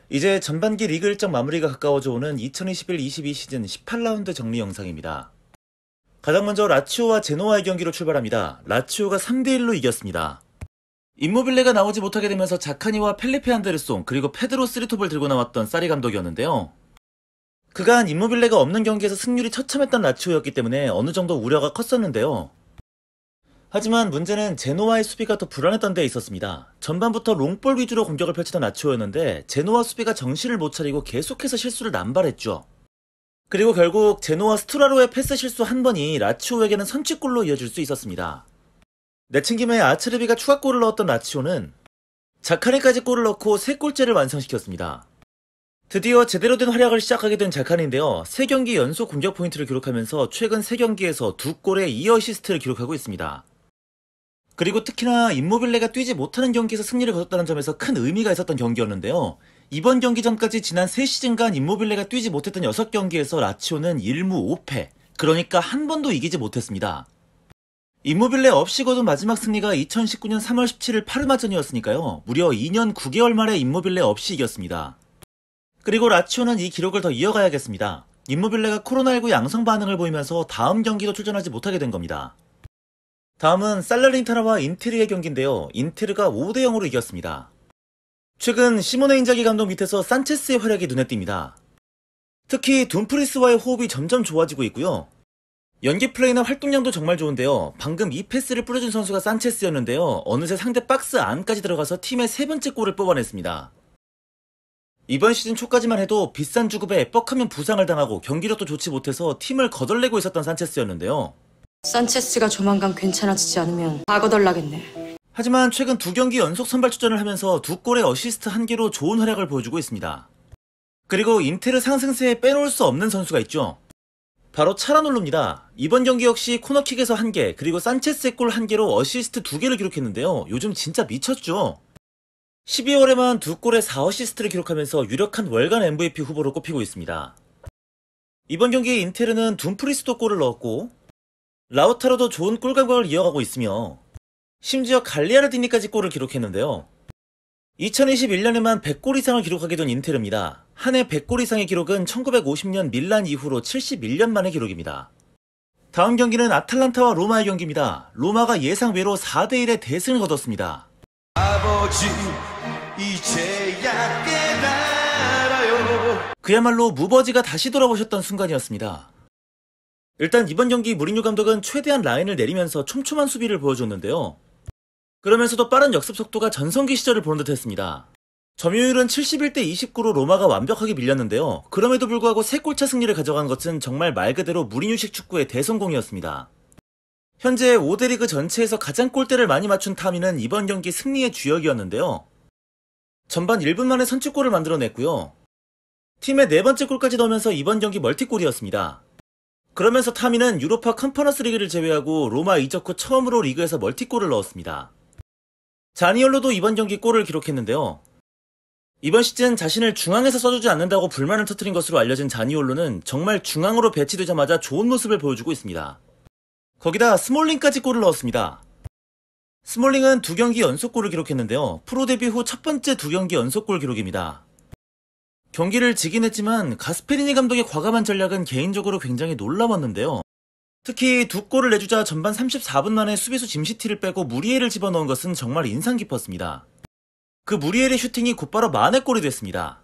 이제 전반기 리그 일정 마무리가 가까워져 오는 2021-22 시즌 18라운드 정리 영상입니다. 가장 먼저 라치오와 제노아의 경기로 출발합니다. 라치오가 3대1로 이겼습니다. 임모빌레가 나오지 못하게 되면서 자카니와 펠리페 안데르송 그리고 페드로 스리톱을 들고 나왔던 사리 감독이었는데요. 그간 임모빌레가 없는 경기에서 승률이 처참했던 라치오였기 때문에 어느 정도 우려가 컸었는데요. 하지만 문제는 제노아의 수비가 더 불안했던 데에 있었습니다. 전반부터 롱볼 위주로 공격을 펼치던 라치오였는데 제노아 수비가 정신을 못 차리고 계속해서 실수를 남발했죠. 그리고 결국 제노아 스투라로의 패스 실수 한 번이 라치오에게는 선취골로 이어질 수 있었습니다. 내친 김에 아체르비가 추가골을 넣었던 라치오는 자카니까지 골을 넣고 3골째를 완성시켰습니다. 드디어 제대로 된 활약을 시작하게 된 자카니인데요. 3경기 연속 공격 포인트를 기록하면서 최근 3경기에서 2골에 2어시스트를 기록하고 있습니다. 그리고 특히나 임모빌레가 뛰지 못하는 경기에서 승리를 거뒀다는 점에서 큰 의미가 있었던 경기였는데요. 이번 경기 전까지 지난 3시즌간 임모빌레가 뛰지 못했던 6경기에서 라치오는 1무 5패, 그러니까 한 번도 이기지 못했습니다. 임모빌레 없이 거둔 마지막 승리가 2019년 3월 17일 파르마전이었으니까요. 무려 2년 9개월 만에 임모빌레 없이 이겼습니다. 그리고 라치오는 이 기록을 더 이어가야겠습니다. 임모빌레가 코로나19 양성 반응을 보이면서 다음 경기도 출전하지 못하게 된 겁니다. 다음은 살레르니타나와 인테르의 경기인데요. 인테르가 5대0으로 이겼습니다. 최근 시모네 인자기 감독 밑에서 산체스의 활약이 눈에 띕니다. 특히 둠프리스와의 호흡이 점점 좋아지고 있고요. 연기 플레이나 활동량도 정말 좋은데요. 방금 이 패스를 뿌려준 선수가 산체스였는데요. 어느새 상대 박스 안까지 들어가서 팀의 3번째 골을 뽑아냈습니다. 이번 시즌 초까지만 해도 비싼 주급에 뻑하면 부상을 당하고 경기력도 좋지 못해서 팀을 거덜내고 있었던 산체스였는데요. 산체스가 조만간 괜찮아지지 않으면 다 거덜나겠네. 하지만 최근 2경기 연속 선발 출전을 하면서 2골의 어시스트 1개로 좋은 활약을 보여주고 있습니다. 그리고 인테르 상승세에 빼놓을 수 없는 선수가 있죠. 바로 차라놀로입니다. 이번 경기 역시 코너킥에서 1개, 그리고 산체스의 골 1개로 어시스트 2개를 기록했는데요. 요즘 진짜 미쳤죠. 12월에만 2골에 4어시스트를 기록하면서 유력한 월간 MVP 후보로 꼽히고 있습니다. 이번 경기에 인테르는 둠프리스도 골을 넣었고 라우타로도 좋은 골 감각을 이어가고 있으며 심지어 갈리아르디니까지 골을 기록했는데요. 2021년에만 100골 이상을 기록하게 된 인테르입니다. 한 해 100골 이상의 기록은 1950년 밀란 이후로 71년 만의 기록입니다. 다음 경기는 아탈란타와 로마의 경기입니다. 로마가 예상 외로 4대1의 대승을 거뒀습니다. 아버지, 이제야 깨달아요. 그야말로 무버지가 다시 돌아오셨던 순간이었습니다. 일단 이번 경기 무리뉴 감독은 최대한 라인을 내리면서 촘촘한 수비를 보여줬는데요. 그러면서도 빠른 역습 속도가 전성기 시절을 보는 듯 했습니다. 점유율은 71대 29로 로마가 완벽하게 밀렸는데요. 그럼에도 불구하고 3골차 승리를 가져간 것은 정말 말 그대로 무리뉴식 축구의 대성공이었습니다. 현재 5대 리그 전체에서 가장 골대를 많이 맞춘 타미는 이번 경기 승리의 주역이었는데요. 전반 1분 만에 선취골을 만들어냈고요. 팀의 4번째 골까지 넣으면서 이번 경기 멀티골이었습니다. 그러면서 타미는 유로파 컨퍼런스 리그를 제외하고 로마 이적 후 처음으로 리그에서 멀티골을 넣었습니다. 자니올로도 이번 경기 골을 기록했는데요. 이번 시즌 자신을 중앙에서 써주지 않는다고 불만을 터뜨린 것으로 알려진 자니올로는 정말 중앙으로 배치되자마자 좋은 모습을 보여주고 있습니다. 거기다 스몰링까지 골을 넣었습니다. 스몰링은 2경기 연속골을 기록했는데요. 프로 데뷔 후 첫 번째 2경기 연속골 기록입니다. 경기를 지긴 했지만 가스페리니 감독의 과감한 전략은 개인적으로 굉장히 놀라웠는데요. 특히 2골을 내주자 전반 34분 만에 수비수 짐시티를 빼고 무리에를 집어넣은 것은 정말 인상 깊었습니다. 그 무리엘의 슈팅이 곧바로 만회골이 됐습니다.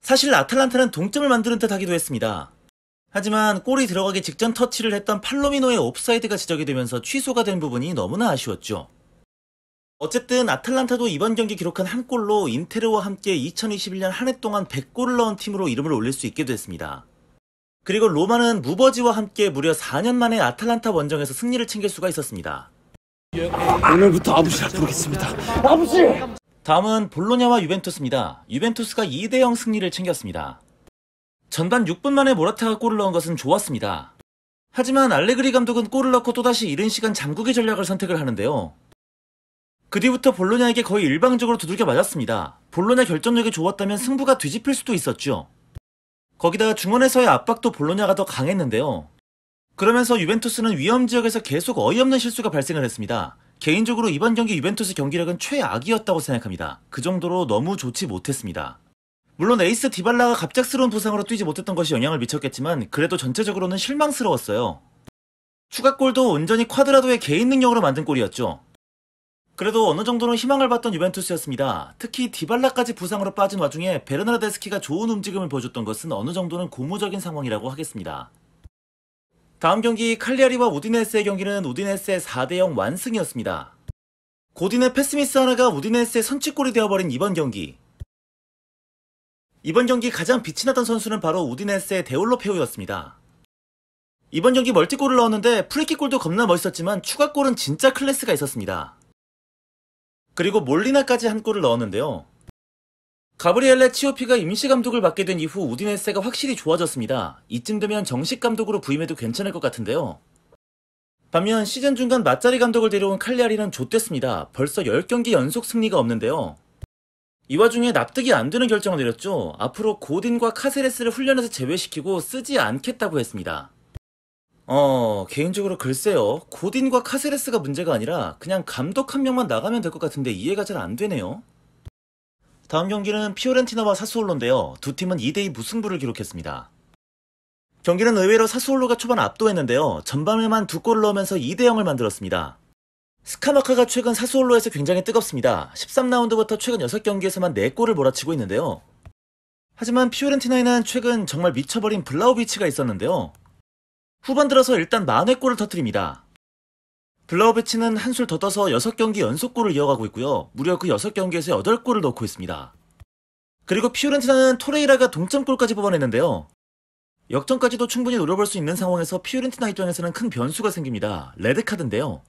사실 아탈란타는 동점을 만드는 듯 하기도 했습니다. 하지만 골이 들어가기 직전 터치를 했던 팔로미노의 옵사이드가 지적이 되면서 취소가 된 부분이 너무나 아쉬웠죠. 어쨌든 아탈란타도 이번 경기 기록한 한 골로 인테르와 함께 2021년 한 해 동안 100골을 넣은 팀으로 이름을 올릴 수 있게 됐습니다. 그리고 로마는 무버지와 함께 무려 4년 만에 아탈란타 원정에서 승리를 챙길 수가 있었습니다. 오늘부터 아부시라 부르겠습니다. 아부시! 다음은 볼로냐와 유벤투스입니다. 유벤투스가 2대0 승리를 챙겼습니다. 전반 6분 만에 모라타가 골을 넣은 것은 좋았습니다. 하지만 알레그리 감독은 골을 넣고 또다시 이른 시간 잠그기 전략을 선택을 하는데요. 그 뒤부터 볼로냐에게 거의 일방적으로 두들겨 맞았습니다. 볼로냐 결정력이 좋았다면 승부가 뒤집힐 수도 있었죠. 거기다가 중원에서의 압박도 볼로냐가 더 강했는데요. 그러면서 유벤투스는 위험 지역에서 계속 어이없는 실수가 발생을 했습니다. 개인적으로 이번 경기 유벤투스 경기력은 최악이었다고 생각합니다. 그 정도로 너무 좋지 못했습니다. 물론 에이스 디발라가 갑작스러운 부상으로 뛰지 못했던 것이 영향을 미쳤겠지만 그래도 전체적으로는 실망스러웠어요. 추가골도 온전히 쿼드라도의 개인 능력으로 만든 골이었죠. 그래도 어느 정도는 희망을 봤던 유벤투스였습니다. 특히 디발라까지 부상으로 빠진 와중에 베르나르데스키가 좋은 움직임을 보여줬던 것은 어느 정도는 고무적인 상황이라고 하겠습니다. 다음 경기 칼리아리와 우디네스의 경기는 우디네스의 4대0 완승이었습니다. 고딘의 패스미스 하나가 우디네스의 선취골이 되어버린 이번 경기. 이번 경기 가장 빛이 나던 선수는 바로 우디네스의 데올로페오였습니다. 이번 경기 멀티골을 넣었는데 프리킥골도 겁나 멋있었지만 추가골은 진짜 클래스가 있었습니다. 그리고 몰리나까지 한 골을 넣었는데요. 가브리엘레 치오피가 임시 감독을 맡게 된 이후 우디네세가 확실히 좋아졌습니다. 이쯤 되면 정식 감독으로 부임해도 괜찮을 것 같은데요. 반면 시즌 중간 맞자리 감독을 데려온 칼리아리는 좆됐습니다. 벌써 10경기 연속 승리가 없는데요. 이 와중에 납득이 안 되는 결정을 내렸죠. 앞으로 고딘과 카세레스를 훈련에서 제외시키고 쓰지 않겠다고 했습니다. 개인적으로 글쎄요. 고딘과 카세레스가 문제가 아니라 그냥 감독 한 명만 나가면 될 것 같은데 이해가 잘 안 되네요. 다음 경기는 피오렌티나와 사스올로인데요. 두 팀은 2대2 무승부를 기록했습니다. 경기는 의외로 사스올로가 초반 압도했는데요. 전반에만 2골을 넣으면서 2대0을 만들었습니다. 스카마카가 최근 사스올로에서 굉장히 뜨겁습니다. 13라운드부터 최근 6경기에서만 4골을 몰아치고 있는데요. 하지만 피오렌티나에는 최근 정말 미쳐버린 블라우비치가 있었는데요. 후반 들어서 일단 만회골을 터뜨립니다. 블라우비치는 한술 더 떠서 6경기 연속골을 이어가고 있고요. 무려 그 6경기에서 8골을 넣고 있습니다. 그리고 피오렌티나는 토레이라가 동점골까지 뽑아냈는데요. 역전까지도 충분히 노려볼 수 있는 상황에서 피오렌티나 입장에서는 큰 변수가 생깁니다. 레드카드인데요.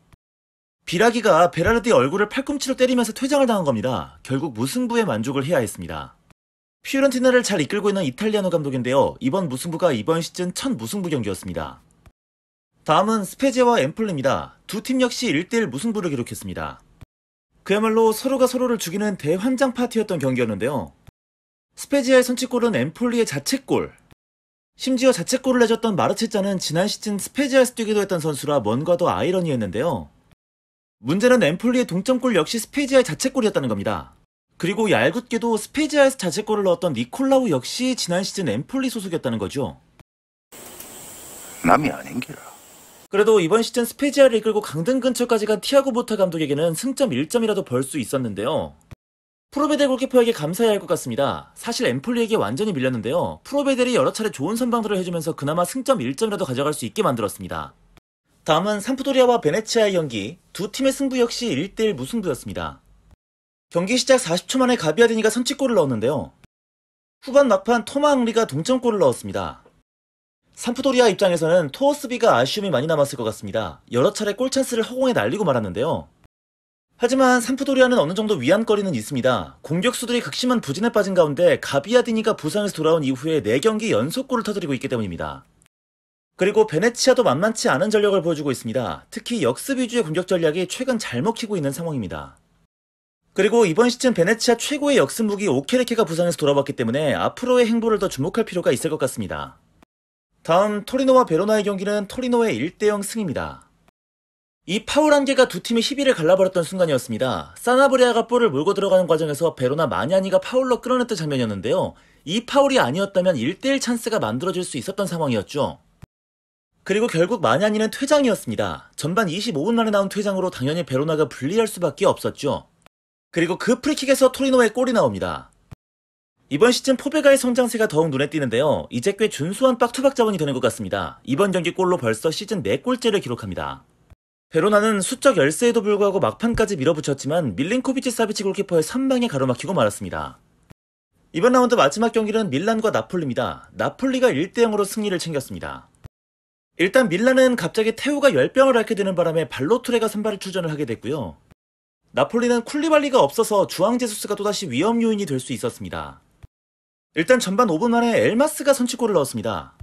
비라기가 베라르디 얼굴을 팔꿈치로 때리면서 퇴장을 당한 겁니다. 결국 무승부에 만족을 해야 했습니다. 피오렌티나를 잘 이끌고 있는 이탈리아노 감독인데요. 이번 무승부가 이번 시즌 첫 무승부 경기였습니다. 다음은 스페지아와 엠폴리입니다. 두 팀 역시 1대1 무승부를 기록했습니다. 그야말로 서로가 서로를 죽이는 대환장 파티였던 경기였는데요. 스페지아의 선취골은 엠폴리의 자책골. 심지어 자책골을 내줬던 마르체자는 지난 시즌 스페지아에서 뛰기도 했던 선수라 뭔가 더 아이러니했는데요. 문제는 엠폴리의 동점골 역시 스페지아의 자책골이었다는 겁니다. 그리고 얄궂게도 스페지아에서 자책골을 넣었던 니콜라우 역시 지난 시즌 엠폴리 소속이었다는 거죠. 남이 아닌기라. 그래도 이번 시즌 스페지아를 이끌고 강등 근처까지 간 티아고 모타 감독에게는 승점 1점이라도 벌 수 있었는데요. 프로베델 골키퍼에게 감사해야 할 것 같습니다. 사실 엠폴리에게 완전히 밀렸는데요. 프로베델이 여러 차례 좋은 선방들을 해주면서 그나마 승점 1점이라도 가져갈 수 있게 만들었습니다. 다음은 삼프도리아와 베네치아의 경기. 두 팀의 승부 역시 1대1 무승부였습니다. 경기 시작 40초 만에 가비아디니가 선취골을 넣었는데요. 후반 막판 토마 앙리가 동점골을 넣었습니다. 삼프도리아 입장에서는 토어스비가 아쉬움이 많이 남았을 것 같습니다. 여러 차례 골찬스를 허공에 날리고 말았는데요. 하지만 삼프도리아는 어느 정도 위안거리는 있습니다. 공격수들이 극심한 부진에 빠진 가운데 가비아디니가 부상에서 돌아온 이후에 4경기 연속골을 터뜨리고 있기 때문입니다. 그리고 베네치아도 만만치 않은 전력을 보여주고 있습니다. 특히 역습 위주의 공격 전략이 최근 잘 먹히고 있는 상황입니다. 그리고 이번 시즌 베네치아 최고의 역습 무기 오케레케가 부상에서 돌아왔기 때문에 앞으로의 행보를 더 주목할 필요가 있을 것 같습니다. 다음 토리노와 베로나의 경기는 토리노의 1대0 승입니다. 이 파울 한 개가 두 팀의 희비를 갈라버렸던 순간이었습니다. 사나브레아가 볼을 몰고 들어가는 과정에서 베로나 마냐니가 파울로 끌어냈던 장면이었는데요. 이 파울이 아니었다면 1대1 찬스가 만들어질 수 있었던 상황이었죠. 그리고 결국 마냐니는 퇴장이었습니다. 전반 25분 만에 나온 퇴장으로 당연히 베로나가 불리할 수밖에 없었죠. 그리고 그 프리킥에서 토리노의 골이 나옵니다. 이번 시즌 포베가의 성장세가 더욱 눈에 띄는데요. 이제 꽤 준수한 빡투박 자원이 되는 것 같습니다. 이번 경기 골로 벌써 시즌 4골째를 기록합니다. 베로나는 수적 열세에도 불구하고 막판까지 밀어붙였지만 밀린코비치 사비치 골키퍼의 선방에 가로막히고 말았습니다. 이번 라운드 마지막 경기는 밀란과 나폴리입니다. 나폴리가 1대0으로 승리를 챙겼습니다. 일단 밀란은 갑자기 테오가 열병을 앓게 되는 바람에 발로투레가 선발 출전을 하게 됐고요. 나폴리는 쿨리발리가 없어서 주앙제수스가 또다시 위험 요인이 될 수 있었습니다. 일단 전반 5분 만에 엘마스가 선취골을 넣었습니다.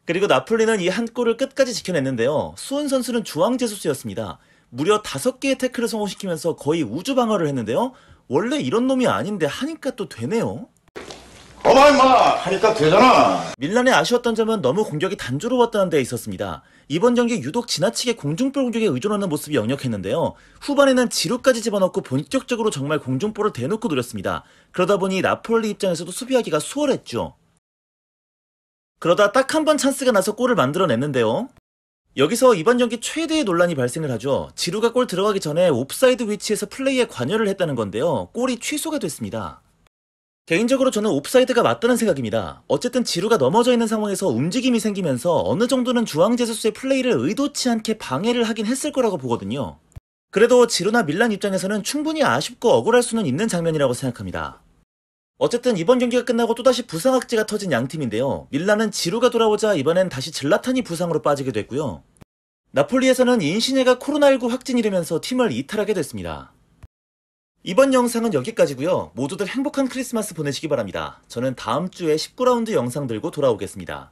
그리고 나폴리는 이 한 골을 끝까지 지켜냈는데요. 수원 선수는 주앙제수스였습니다. 무려 5개의 태클을 성공시키면서 거의 우주 방어를 했는데요. 원래 이런 놈이 아닌데 하니까 또 되네요. 어마 임마 하니까 되잖아. 밀란의 아쉬웠던 점은 너무 공격이 단조로웠다는 데 있었습니다. 이번 경기 유독 지나치게 공중볼 공격에 의존하는 모습이 역력했는데요. 후반에는 지루까지 집어넣고 본격적으로 정말 공중볼을 대놓고 노렸습니다. 그러다 보니 나폴리 입장에서도 수비하기가 수월했죠. 그러다 딱 한 번 찬스가 나서 골을 만들어냈는데요. 여기서 이번 경기 최대의 논란이 발생을 하죠. 지루가 골 들어가기 전에 옵사이드 위치에서 플레이에 관여를 했다는 건데요. 골이 취소가 됐습니다. 개인적으로 저는 옵사이드가 맞다는 생각입니다. 어쨌든 지루가 넘어져 있는 상황에서 움직임이 생기면서 어느 정도는 주앙제수스의 플레이를 의도치 않게 방해를 하긴 했을 거라고 보거든요. 그래도 지루나 밀란 입장에서는 충분히 아쉽고 억울할 수는 있는 장면이라고 생각합니다. 어쨌든 이번 경기가 끝나고 또다시 부상 악재가 터진 양팀인데요. 밀란은 지루가 돌아오자 이번엔 다시 질라탄이 부상으로 빠지게 됐고요. 나폴리에서는 인시네가 코로나19 확진이 되면서 팀을 이탈하게 됐습니다. 이번 영상은 여기까지고요. 모두들 행복한 크리스마스 보내시기 바랍니다. 저는 다음 주에 19라운드 영상 들고 돌아오겠습니다.